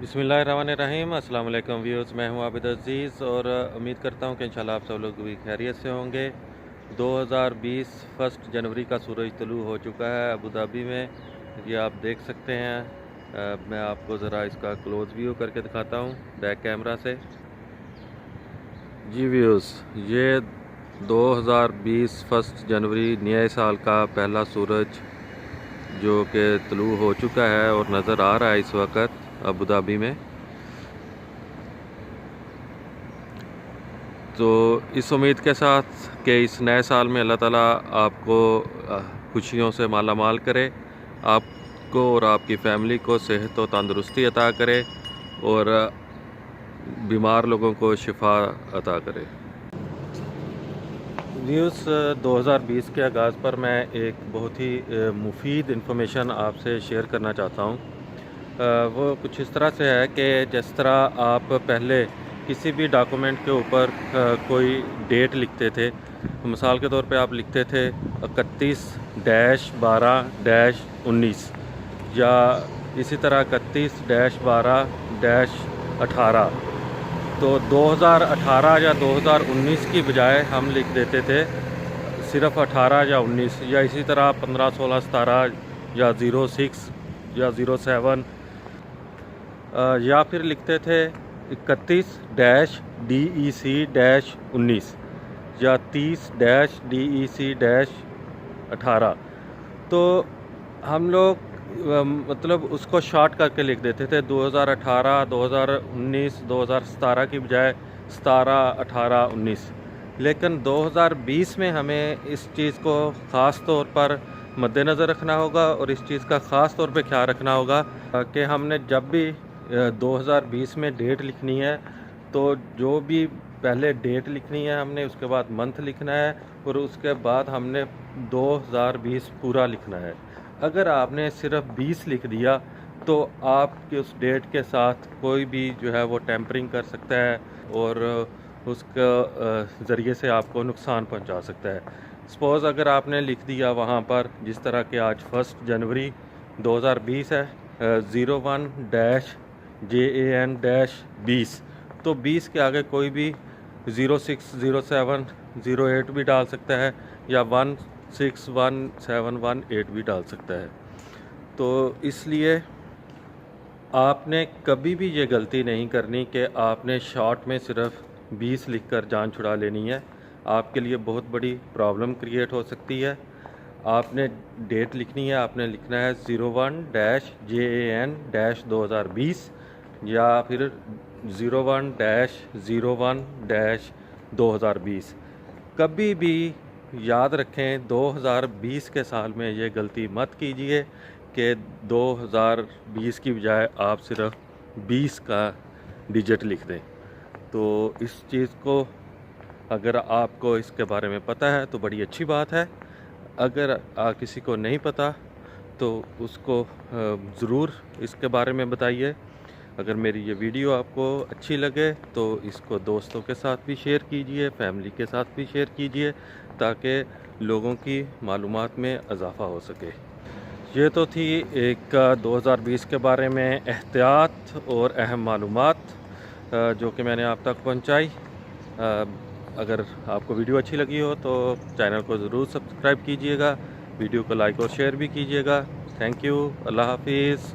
बिस्मिल्लाहिर्रहमानिर्रहीम। अस्सलाम वालेकुम व्यूअर्स, मैं हूं आबिद अज़ीज़ और उम्मीद करता हूं कि इंशाल्लाह आप सब लोग भी खैरियत से होंगे। 2020 फर्स्ट जनवरी का सूरज तुलू हो चुका है अबू धाबी में। ये आप देख सकते हैं। मैं आपको ज़रा इसका क्लोज़ व्यू करके दिखाता हूं बैक कैमरा से। जी व्यूअर्स, ये 2020 फर्स्ट जनवरी नए साल का पहला सूरज जो कि तुलू हो चुका है और नज़र आ रहा है इस वक्त अबू धाबी में। तो इस उम्मीद के साथ कि इस नए साल में अल्लाह ताला आपको खुशियों से माला माल करे, आपको और आपकी फ़ैमिली को सेहत और तंदुरुस्ती अता करे और बीमार लोगों को शिफा अता करे। व्यूज़, 2020 के आगाज़ पर मैं एक बहुत ही मुफीद इन्फॉर्मेशन आपसे शेयर करना चाहता हूँ। वो कुछ इस तरह से है कि जिस तरह आप पहले किसी भी डॉक्यूमेंट के ऊपर कोई डेट लिखते थे, मिसाल के तौर पे आप लिखते थे 31-12-19 या इसी तरह 31-12-18। तो 2018 या 2019 की बजाय हम लिख देते थे सिर्फ 18 या 19, या इसी तरह 15, 16, 17 या 06 या 07, या फिर लिखते थे 31-DEC-19 या 30-DEC-18। तो हम लोग मतलब उसको शॉर्ट करके लिख देते थे 2018, 2019, 2017 की बजाय 17, 18, 19। लेकिन 2020 में हमें इस चीज़ को ख़ास तौर पर मद्देनज़र रखना होगा और इस चीज़ का ख़ास तौर पे ख्याल रखना होगा कि हमने जब भी 2020 में डेट लिखनी है तो जो भी पहले डेट लिखनी है हमने, उसके बाद मंथ लिखना है और उसके बाद हमने 2020 पूरा लिखना है। अगर आपने सिर्फ 20 लिख दिया तो आपके उस डेट के साथ कोई भी जो है वो टेम्परिंग कर सकता है और उसका ज़रिए से आपको नुकसान पहुंचा सकता है। सपोज़ अगर आपने लिख दिया वहाँ पर, जिस तरह के आज 1 जनवरी 2020 है, 01-JAN-20, तो 20 के आगे कोई भी 06, 07, 08 भी डाल सकता है या 161718 भी डाल सकता है। तो इसलिए आपने कभी भी ये गलती नहीं करनी कि आपने शॉर्ट में सिर्फ 20 लिखकर जान छुड़ा लेनी है। आपके लिए बहुत बड़ी प्रॉब्लम क्रिएट हो सकती है। आपने डेट लिखनी है, आपने लिखना है 01-JAN-2020 या फिर 01-01-2020। कभी भी याद रखें 2020 के साल में ये गलती मत कीजिए कि 2020 की बजाय आप सिर्फ 20 का डिजिट लिख दें। तो इस चीज़ को अगर आपको इसके बारे में पता है तो बड़ी अच्छी बात है। अगर किसी को नहीं पता तो उसको ज़रूर इसके बारे में बताइए। अगर मेरी ये वीडियो आपको अच्छी लगे तो इसको दोस्तों के साथ भी शेयर कीजिए, फैमिली के साथ भी शेयर कीजिए, ताकि लोगों की मालूमात में इजाफ़ा हो सके। ये तो थी एक 2020 के बारे में एहतियात और अहम मालूमात जो कि मैंने आप तक पहुंचाई। अगर आपको वीडियो अच्छी लगी हो तो चैनल को ज़रूर सब्सक्राइब कीजिएगा, वीडियो को लाइक और शेयर भी कीजिएगा। Thank you. अल्लाह हाफिज़।